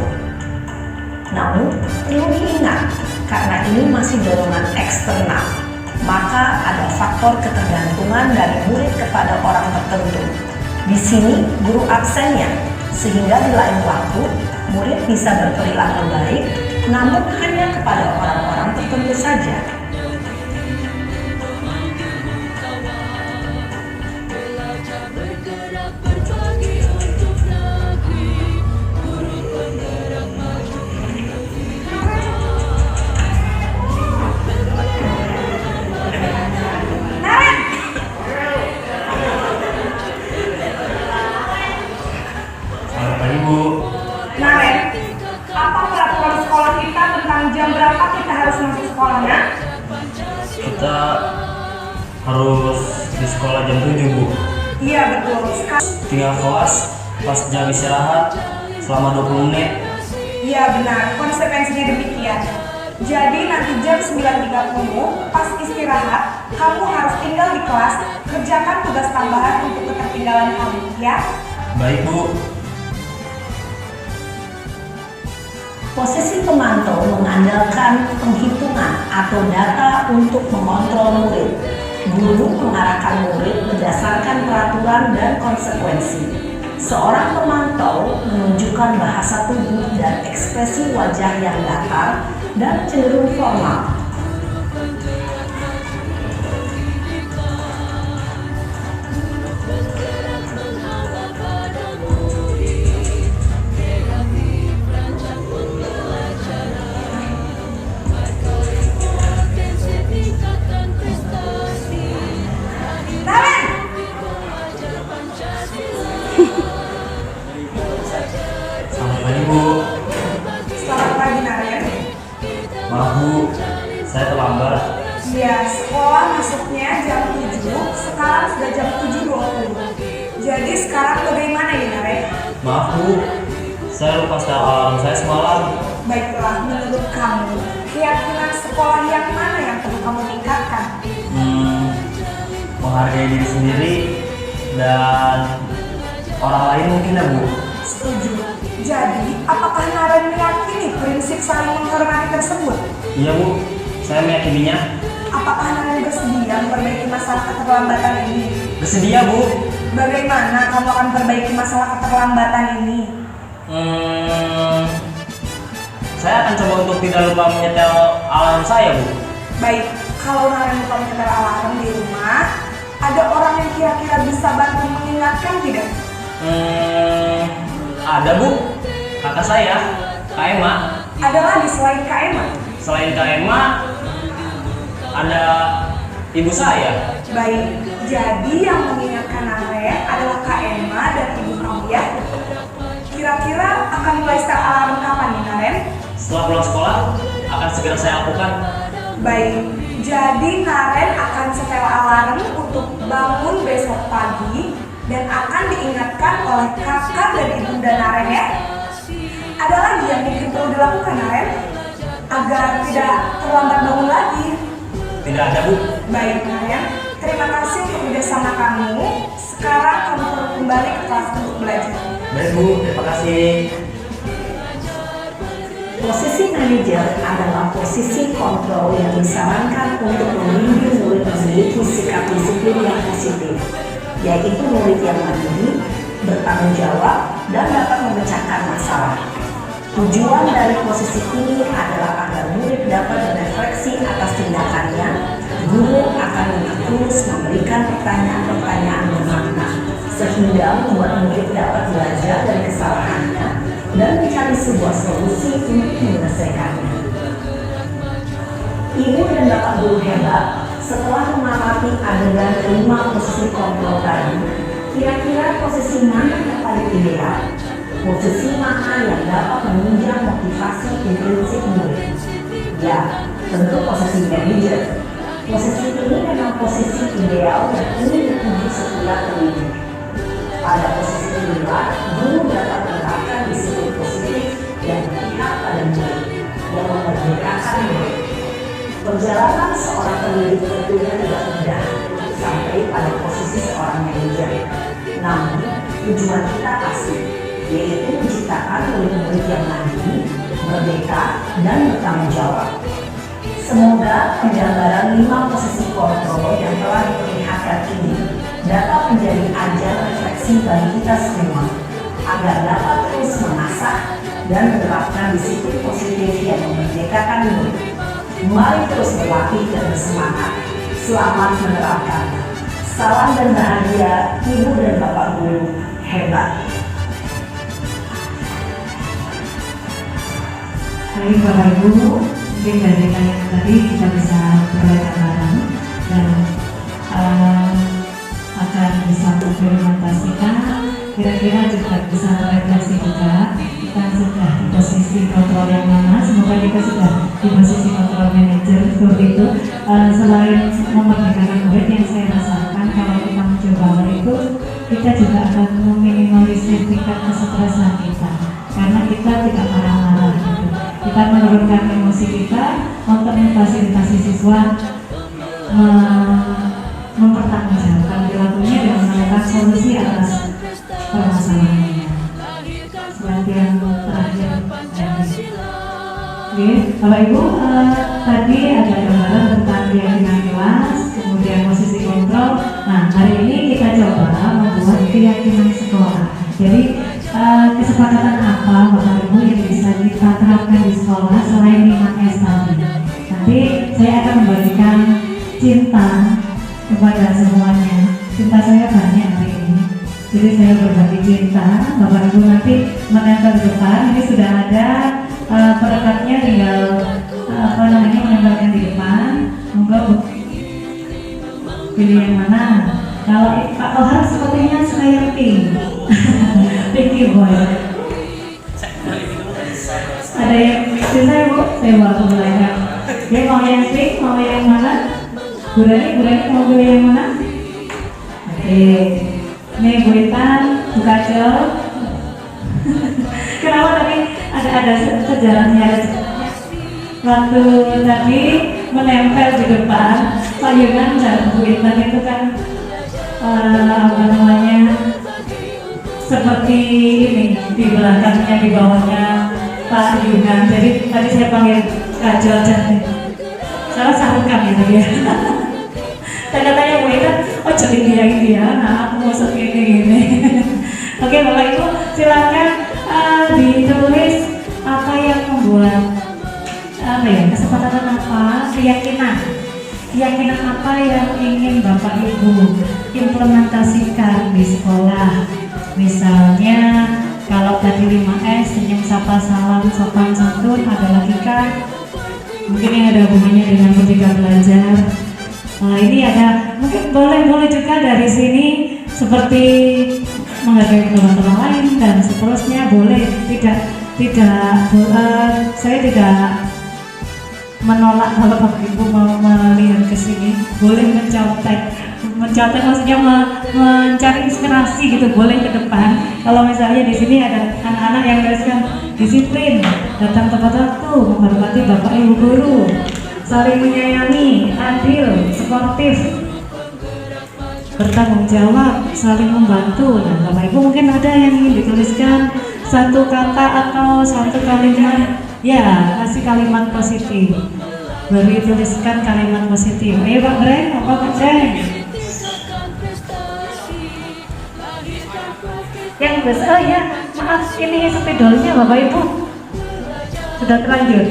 Namun, perlu diingat, karena ini masih dorongan eksternal, maka ada faktor ketergantungan dari murid kepada orang tertentu. Di sini, guru absennya, sehingga di lain waktu, murid bisa berperilaku baik, namun hanya kepada orang-orang tertentu saja. Belajar bergerak berbagi untuk negeri, guru penggerak maju Selamat pagi Bu. Naren, apa peraturan sekolah kita tentang jam berapa kita harus masuk sekolahnya? Kita harus di sekolah jam 7 Bu. Iya betul. Tinggal kelas pas jam istirahat selama 20 menit. Iya benar, konsekuensinya demikian. Jadi nanti jam 9.30 pas istirahat, kamu harus tinggal di kelas, kerjakan tugas tambahan untuk ketertinggalan kamu, ya? Baik Bu. Posisi pemantau mengandalkan penghitungan atau data untuk mengontrol murid. Guru mengarahkan murid berdasarkan peraturan dan konsekuensi. Seorang pemantau menunjukkan bahasa tubuh dan ekspresi wajah yang datar dan cenderung formal. potensi tingkatkan prestasi. Belajar Pancasila. Selamat pagi Bu. Selamat pagi Naren. Maaf Bu, saya terlambat. Ya, sekolah masuknya jam 7, sekarang sudah jam 7.20. Jadi sekarang bagaimana ya Naren? Maaf Bu, saya lupa setel alarm saya semalam. Baiklah, menurut kamu, keyakinan sekolah yang mana yang perlu kamu tingkatkan? Menghargai diri sendiri dan orang lain mungkin ya Bu. Setuju. Jadi, apakah Naren meyakini prinsip saling menghormati tersebut? Iya Bu, saya meyakininya. Apakah Naren bersedia memperbaiki masalah keterlambatan ini? Bersedia Bu. Bagaimana kamu akan perbaiki masalah keterlambatan ini? Saya akan coba untuk tidak lupa menyetel alarm saya Bu. Baik, kalau Naren lupa menyetel alarm di rumah, ada orang yang kira-kira bisa bantu mengingatkan tidak? Ada Bu, kakak saya, Kak Emma. Ada lagi selain Kak Emma? Selain Kak Emma, ada ibu saya. Baik, jadi yang mengingatkan Naren adalah Kak Emma dan Ibu kamu ya. Kira-kira akan mulai start alarm kapan nih Naren? Setelah pulang sekolah akan segera saya lakukan. Baik, jadi Naren akan setel alarm untuk bangun besok pagi dan akan diingatkan oleh kakak dan ibunda Naren ya. Ada lagi yang mungkin perlu dilakukan Naren agar tidak terlambat bangun lagi? Tidak ada, Bu. Baik Naren, terima kasih untuk kerjasama kamu. Sekarang kamu perlu kembali ke kelas untuk belajar. Baik, Bu. Terima kasih. Posisi manajer adalah posisi kontrol yang disarankan untuk membimbing murid memiliki sikap disiplin yang positif, yaitu murid yang mandiri, bertanggung jawab, dan dapat memecahkan masalah. Tujuan dari posisi ini adalah agar murid dapat berefleksi atas tindakannya. Guru akan dengan tulus memberikan pertanyaan-pertanyaan bermakna, sehingga membuat murid dapat belajar dari kesalahannya dan mencari sebuah solusi untuk menyelesaikannya. Ibu dan bapak guru hebat, setelah mengamati adegan 5 posisi kontrol tadi, kira-kira posisi mana yang paling ideal? Posisi mana yang dapat menunjang motivasi intrinsik murid? Ya, tentu posisi manajer. Posisi ini memang posisi ideal dan ingin dituju setiap pendidik. Pada posisi inilah, guru dapat menerapkan disiplin positif yang berpihak pada murid, yang memerdekakan murid. Perjalanan seorang pendidik tentunya tidak mudah sampai pada posisi seorang manajer. Namun, tujuan kita pasti, yaitu menciptakan murid-murid yang mandiri, merdeka, dan bertanggung jawab. Semoga penggambaran 5 posisi kontrol yang telah diperlihatkan ini dapat menjadi ajar refleksi bagi kita semua, agar dapat terus mengasah dan menerapkan disiplin positif yang memerdekakan murid. Mari terus berlatih dan bersemangat. Selamat menerapkan. Salam dan bahagia, Ibu dan Bapak Guru hebat. Baik Bapak Ibu, mungkin dari tanya tadi kita bisa berbagi bareng dan akan bisa mengimplementasikan. Kira-kira juga bisa refleksi juga. Kita sudah di posisi kontrol yang mana? Semoga kita sudah di posisi kontrol manager seperti itu. Selain memerdekakan murid, yang saya rasakan kalau kita mencoba hal itu, kita juga akan meminimalisir tingkat kesetresan kita, karena kita tidak marah-marah gitu. Kita menurunkan emosi kita untuk memfasilitasi siswa mempertanggungjawabkan perilakunya dan menemukan solusi atas permasalahannya. Selanjutnya yang terakhir, oke, Bapak Ibu, tadi ada gambaran tentang keyakinan kelas, kemudian posisi kontrol. Nah, hari ini kita coba membuat keyakinan sekolah. Jadi kesepakatan apa Bapak Ibu yang bisa kita terapkan di sekolah selain 5S tadi? Nanti saya akan membagikan cinta kepada semuanya. Cinta saya banyak hari ini, jadi saya berbagi cinta. Bapak Ibu nanti menempel di depan. Ini sudah ada perekatnya, tinggal menempelkan di depan. Monggo pilih yang mana. Kalau Pak Ohar sepertinya suka yang pink. Pinky boy. Ada yang saya Bu, saya baru belajar. Dia mau yang pink, mau yang mana? Burani mau pilih yang mana? Oke, ini Bu Intan, Bu Kacel. Kenapa tadi ada sejarahnya? Waktu tadi menempel di depan, Pak Yunan dan Bu Intan itu kan seperti ini, di belakangnya, di bawahnya Pak Yunan. Jadi tadi saya panggil Kacel cantik. Salah sambungkan ya tadi ya. Saya katanya Bu Intan, oh jadi dia, nah aku mau gini. Oke Bapak Ibu, silakan ditulis apa yang membuat kesepakatan apa, keyakinan apa yang ingin Bapak Ibu implementasikan di sekolah. Misalnya kalau tadi 5S, senyum, sapa, salam, sopan, santun, ada lagi kan mungkin yang ada hubungannya dengan Merdeka Belajar. Ini ada mungkin boleh juga dari sini seperti menghargai pendapat orang lain dan seterusnya, boleh. Saya tidak menolak kalau Bapak Ibu mau melihat ke sini, boleh mencontek maksudnya mencari inspirasi gitu, boleh ke depan. Kalau misalnya di sini ada anak-anak yang menuliskan disiplin, datang tepat waktu, menghormati Bapak Ibu guru, saling menyayangi, adil, sportif, bertanggung jawab, saling membantu. Nah, Bapak Ibu mungkin ada yang ingin dituliskan satu kata atau satu kalimat, ya kasih kalimat positif, beri tuliskan kalimat positif. Ayo Pak Breng, apa Pak Breng? Yang besar, oh ya maaf, ini spidolnya Bapak Ibu sudah terlanjur,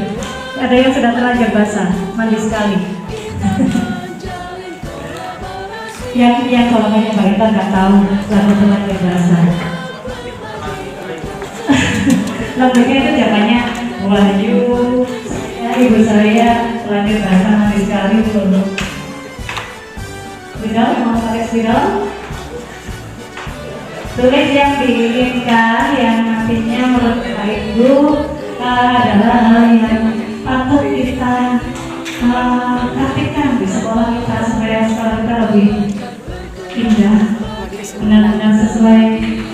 ada yang sudah terlanjur basah, mandi sekali. yang kalau banyak Mbak Ita nggak tahu lagu terlanjur basah. Lagunya itu zamannya Wahyu, ya, ibu saya terlanjur basah mandi sekali dulu. Spidol, mau pakai spidol? Tulis yang diinginkan, yang nantinya menurut Bapak Ibu adalah hal yang patut kita praktikkan di sekolah kita supaya sekolah kita lebih indah, benar-benar sesuai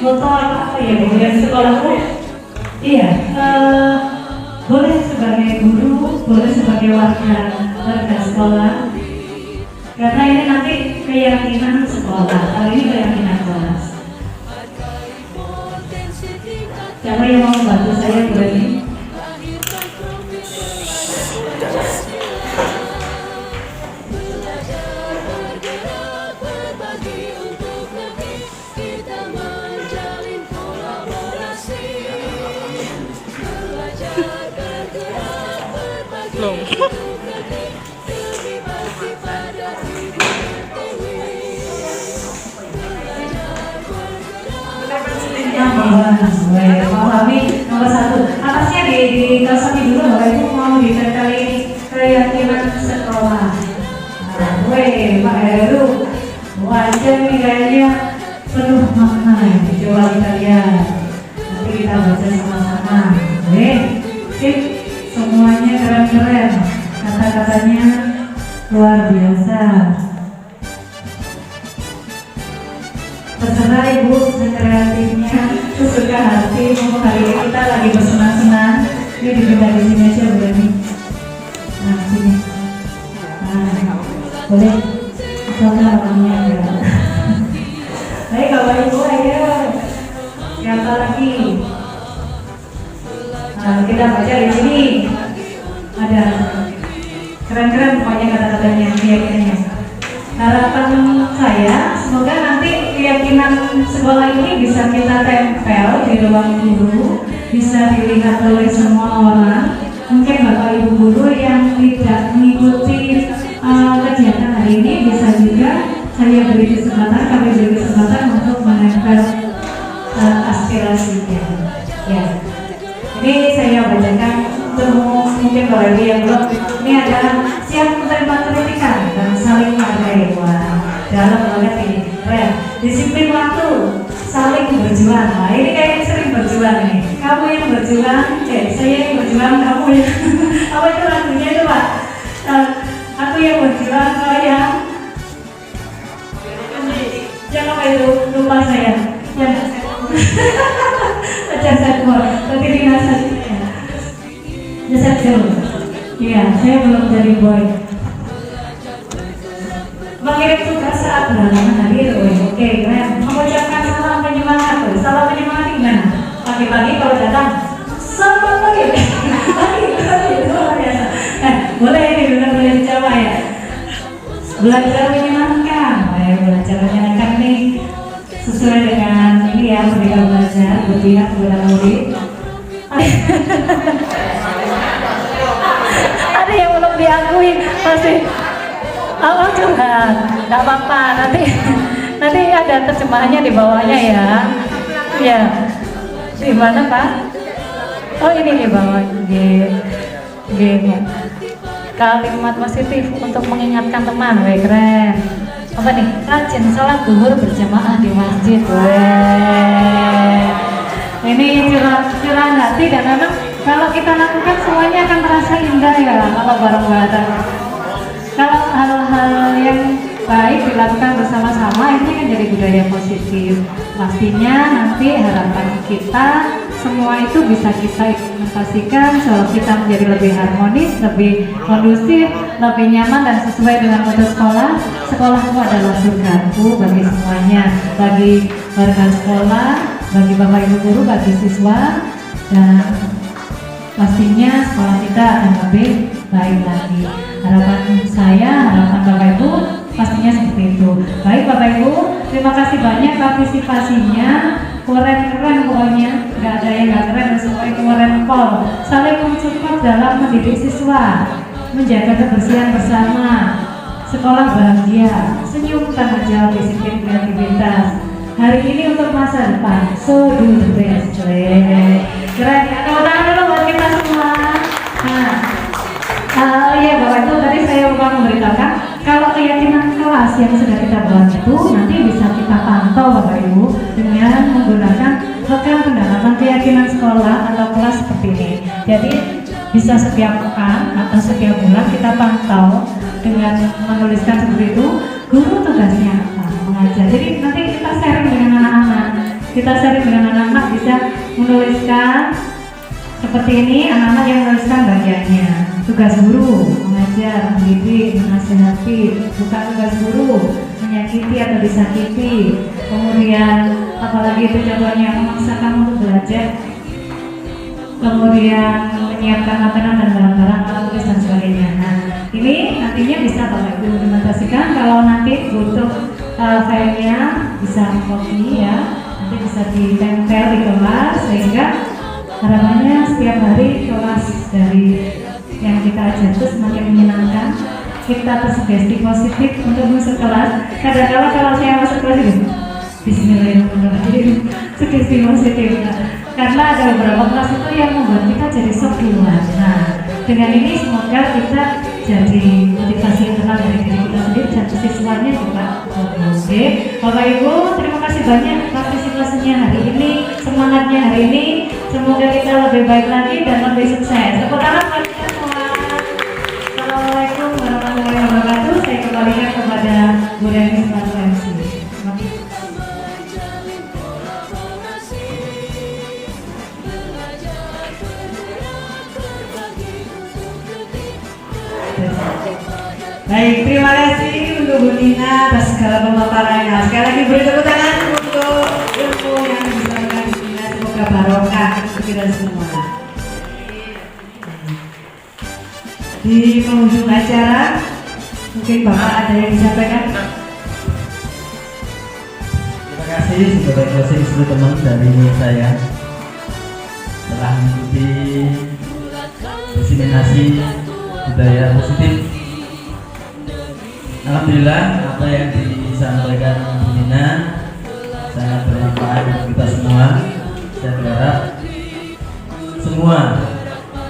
moto apa ya Bu yang sekolahku. Iya, boleh sebagai guru, boleh sebagai warga sekolah, karena ini nanti keyakinan sekolah, kali ini keyakinan kelas. Siapa yang mau membantu saya buat ini? Pahami nomor 1. Atasnya dikasih dulu Bapak Ibu, mau ditempelin keyakinan sekolah. Pak Heru, wajah nih kayaknya penuh makna ya. Coba kita lihat. Nanti kita baca sama-sama. Sip, semuanya keren-keren. Kata-katanya luar biasa. Terserah Ibu sekreatifnya, sesuka hati. Mumpung hari ini kita lagi bersenang-senang, ini dipindah di sini aja berani. Nah sini, nah boleh, soalnya orangnya ada. Baik Bapak Ibu, ayo siapa lagi? Nah kita baca di sini ada keren-keren pokoknya kata-katanya, keyakinannya. Harapan saya semoga nanti keyakinan sekolah ini bisa kita tempel di ruang guru, bisa dilihat oleh semua orang. Mungkin Bapak Ibu guru yang tidak mengikuti kegiatan hari ini bisa juga saya beri kesempatan, kami beri kesempatan untuk menempel aspirasinya. Ya, ini saya bacakan untuk mungkin Bapak Ibu yang belum. Ini adalah siap menerima kritikan dan saling menghargai. Wah, dalam banget ini, keren. Disiplin waktu, saling berjuang. Nah, ini kayaknya sering berjuang nih. Kamu yang berjuang, saya yang berjuang, kamu yang apa itu lagunya itu Pak? Aku yang berjuang, kau yang jangan apa itu, lupa saya. Jangan baca sektor, tapi dinasat jasa jauh. Iya, saya belum jadi boy. Mengirim tugas saat berhalangan hadir, oke keren. Mengucapkan salam penyemangat, salam penyemangat gimana? Pagi-pagi kalau datang, salam pagi. Pagi, luar biasa. Boleh ini boleh dicoba ya. Belajar menyenangkan, belajar menyenangkan nih sesuai dengan ini ya, Merdeka Belajar berpihak kepada murid. Ada yang belum diakui masih awal curhat, nggak apa-apa, nanti ada terjemahannya di bawahnya ya. Ya, di mana Pak? Oh ini di bawah, G. kalimat positif untuk mengingatkan teman. Weh, keren. Apa nih? Rajin sholat zuhur berjamaah di masjid. Weh. Ini curahan hati dan memang kalau kita lakukan semuanya akan terasa indah ya kalau bareng-bareng. Kalau hal-hal yang baik dilakukan bersama-sama ini kan jadi budaya positif. Pastinya nanti harapan kita semua itu bisa kita implementasikan soal kita menjadi lebih harmonis, lebih kondusif, lebih nyaman dan sesuai dengan motto sekolah. Sekolah itu adalah surgaku bagi semuanya, bagi warga sekolah, bagi bapak ibu guru, bagi siswa, dan pastinya sekolah kita akan lebih baik lagi. Harapan saya, harapan bapak ibu pastinya seperti itu. Baik bapak ibu, terima kasih banyak partisipasinya. Keren-keren pokoknya, nggak ada yang nggak keren, semuanya keren pol. Saling mensupport dalam mendidik siswa, menjaga kebersihan bersama, sekolah bahagia, senyum, tanggung jawab, disiplin, kreativitas. Hari ini untuk masa depan, so do the best. Keren ya, tepuk tangan dulu buat kita semua. Nah, ya bapak itu tadi saya lupa memberitakan kalau keyakinan kelas yang sudah kita buat itu nanti bisa kita pantau bapak ibu dengan menggunakan rekam pendalaman keyakinan sekolah atau kelas seperti ini. Jadi bisa setiap pekan atau setiap bulan kita pantau dengan menuliskan seperti itu guru tugasnya apa mengajar. Jadi nanti kita sharing dengan anak-anak, bisa menuliskan seperti ini, anak-anak yang menuliskan bagiannya. Tugas guru, mengajar, mendidik, menasihati. Bukan tugas guru, menyakiti atau disakiti. Kemudian, apalagi itu contohnya memaksa kamu untuk belajar. Kemudian, menyiapkan makanan dan barang-barang, alat tulis dan sebagainya. Nah, ini nantinya bisa Bapak Ibu implementasikan. Kalau nanti butuh filenya, bisa copy ya. Nanti bisa ditempel di kelas, sehingga harapannya setiap hari kelas dari yang kita ajar itu semakin menyenangkan. Kita tersugesti positif untuk masuk kelas. Kadang-kadang kalau saya masuk kelas itu bismillahirrahmanirrahim, sugesti positif. Karena ada beberapa kelas itu yang membuat kita jadi shock duluan. Nah, dengan ini semoga kita jadi motivasi internal dari diri kita sendiri dan siswanya juga. Oke, Bapak Ibu, terima kasih banyak partisipasinya hari ini, semangatnya hari ini. Semoga kita lebih baik lagi dan lebih sukses. Tepuk tangan buat kita semua. Assalamualaikum warahmatullahi wabarakatuh. Saya kembalikan kepada Bu Reni selaku MC. Baik, terima kasih untuk Bu Nina atas segala pemaparannya. Sekali lagi beri tepuk tangan untuk ilmu yang disampaikan Bu Nina. Semoga barokah untuk kita semua. Di penghujung acara, mungkin Bapak ada yang disampaikan. Terima kasih sebagai closing statement dari saya telah mengikuti diseminasi budaya positif. Alhamdulillah apa yang disampaikan Bu Nina sangat bermanfaat untuk kita semua. Saya berharap semua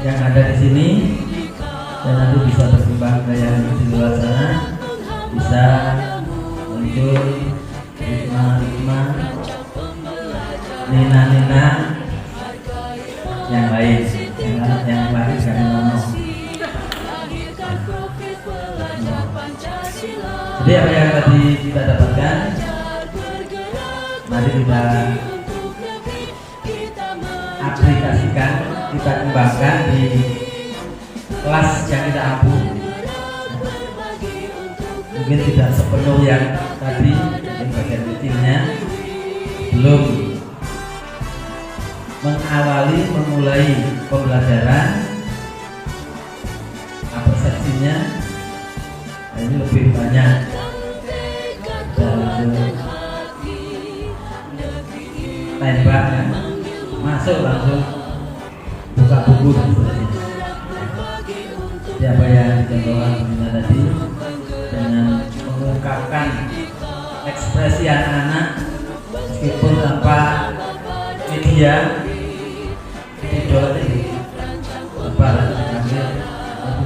yang ada di sini dan nanti bisa berkembang ke yang di luar sana, bisa muncul hikmah-hikmah, nina-nina yang lain dari ngomong. Jadi apa yang tadi kita dapatkan, mari kita aplikasikan, kita kembangkan di kelas yang kita ampuh. Mungkin tidak sepenuh yang tadi, mungkin bagian kecilnya belum memulai pembelajaran, persepsinya ini lebih banyak dan tembak ya, masuk langsung buka buku dan sebagainya. Siapa yang dicontohkan Bunda tadi dengan mengungkapkan ekspresi anak-anak meskipun tanpa media video itu apa kami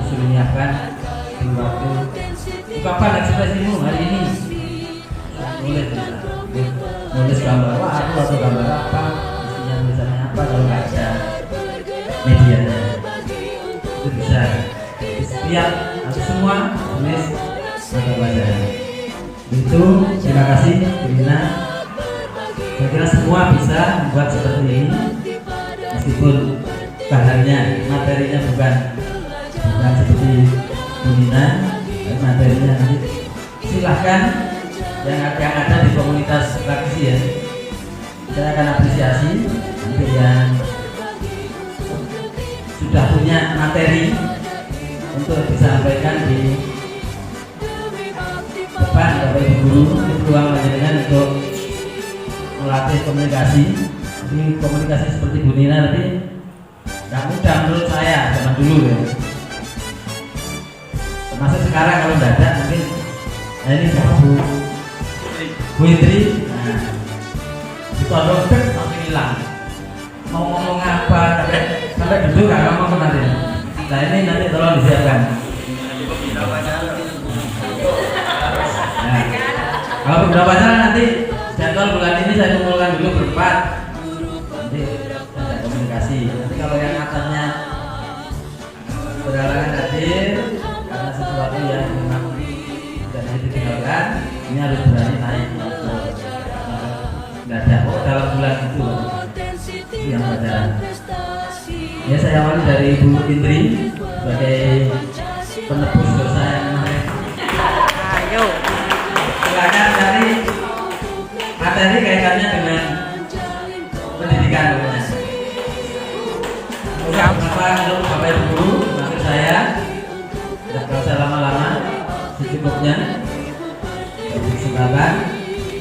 suruh menyiapkan waktu ungkapan ekspresimu hari ini boleh nulis gambar aku atau gambar apa, isinya tulisannya apa kalau nggak ada medianya itu bisa setiap atau semua tulis mata pelajaran itu. Terima kasih Bu Ina, saya kira semua bisa membuat seperti ini meskipun bahannya materinya bukan seperti Bu Ina, tapi materinya nanti silahkan yang ada di komunitas praktisi ya, saya akan apresiasi nanti yang sudah punya materi untuk disampaikan di depan Bapak Ibu Guru. Ini peluang panjenengan untuk melatih komunikasi. Ini komunikasi seperti Bu Nina tapi nggak mudah menurut saya zaman dulu ya. Termasuk sekarang kalau nggak ada mungkin ini Bu Indri, nah, ditodong langsung hilang. Mau ngomong apa sampai duduk nggak ngomong nanti. Nah ini nanti tolong disiapkan. Nah, kalau beberapa acara nanti jadwal bulan ini saya kumpulkan dulu berempat. Nanti ada komunikasi. Nanti kalau yang katanya berhalangan hadir karena sesuatu yang memang tidak ditinggalkan, ini harus berani naik. Nggak ada kok dalam bulan itu yang pelajaran. Ya saya awali dari Ibu Indri sebagai penebus dosa yang kemarin. Ayo. Silakan dari materi kaitannya dengan pendidikan pokoknya. Untuk Bapak Ibu Guru, maksud saya tidak usah lama-lama, secukupnya. Silakan.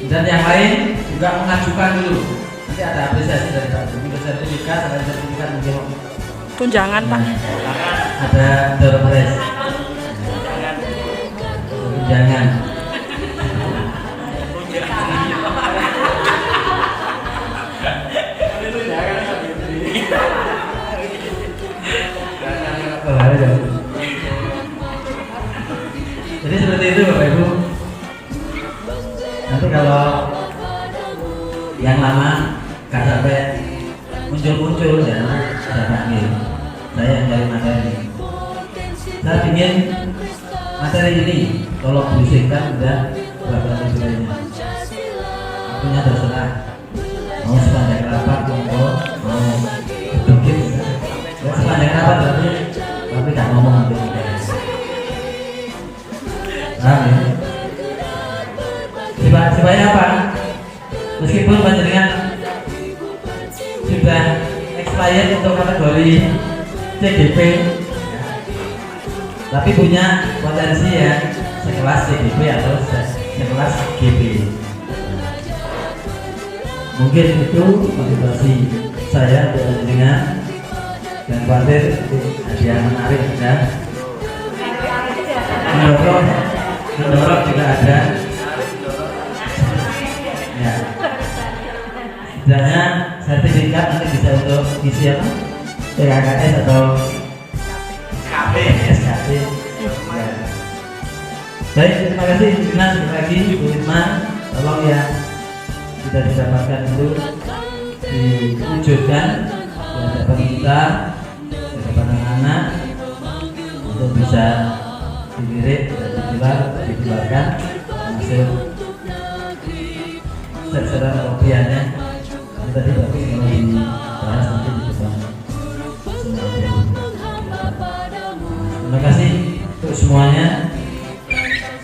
Dan yang lain juga mengajukan dulu. Nanti ada apresiasi dari Pak Guru, sertifikat, ada sertifikat mungkin. Tunjangan Pak. Ada Dorpres. Tunjangan. Jadi seperti itu Bapak Ibu. Nanti kalau yang lama nggak sampai muncul ya saya panggil, saya yang cari materi. Saya ingin materi ini tolong diusahakan udah berapa materinya. Artinya terserah mau sepanjang rapat mau sedikit ya sepanjang rapat tapi tak ngomong nanti. Paham ya? Supaya apa? Meskipun panjenengan sudah expired untuk kategori CGP, tapi punya potensi yang sekelas CGP atau sekelas GB. Mungkin itu motivasi saya untuk panjenengan dan khawatir ada yang menarik dan mendorong juga ada. Ya. Misalnya sertifikat nanti bisa untuk isi apa? PKKS atau SKP. Ya. Baik, terima kasih Dina sekali lagi Bu Irma, tolong ya kita didapatkan itu diwujudkan di hadapan kita, di hadapan anak-anak untuk bisa dilirik dan dikeluarkan hasil secara kopiannya. Tadi bagus kalau dibahas nanti di depan. Terima kasih untuk semuanya.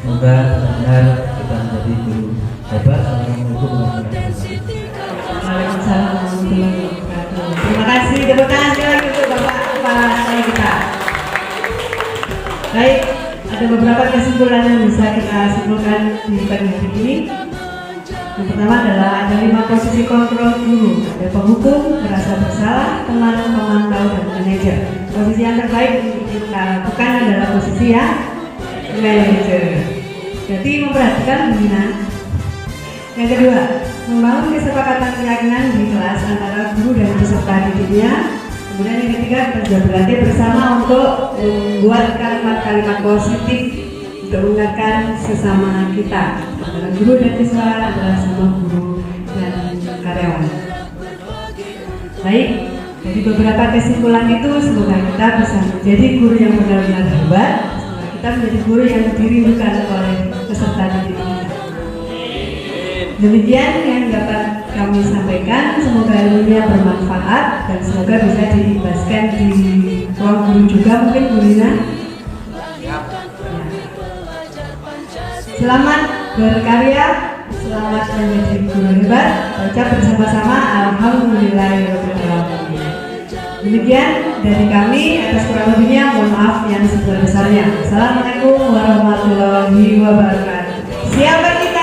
Semoga benar-benar kita menjadi guru hebat. Assalamualaikum warahmatullahi wabarakatuh. Waalaikumsalam warahmatullahi wabarakatuh. Terima kasih, tepuk tangan sekali lagi untuk Bapak Kepala Sekolah kita. Baik, ada beberapa kesimpulan yang bisa kita simpulkan di pagi hari ini. Yang pertama adalah ada 5 posisi kontrol guru. Ada penghukum, merasa bersalah, teman, pemantau, dan manajer. Posisi yang terbaik untuk kita lakukan adalah posisi yang manajer. Jadi memperhatikan pembinaan. Yang kedua, membangun kesepakatan keyakinan di kelas antara guru dan peserta didiknya Kemudian yang ketiga, kita juga berlatih bersama untuk membuat kalimat-kalimat positif untuk mengingatkan sesama kita, antara guru dan siswa, antara sama guru dan karyawan. Baik, dari beberapa kesimpulan itu semoga kita bisa menjadi guru yang benar-benar hebat, semoga kita menjadi guru yang dirindukan oleh peserta didik kita. Demikian yang dapat kami sampaikan, semoga ilmunya bermanfaat dan semoga bisa diibaskan di ruang guru juga mungkin Bu Lina. Selamat berkarya, selamat menjadi guru hebat, baca bersama-sama Alhamdulillahirrahmanirrahim. Demikian dari kami, atas kurang lebihnya mohon maaf yang sebesar-besarnya. Assalamualaikum warahmatullahi wabarakatuh. Siapa kita?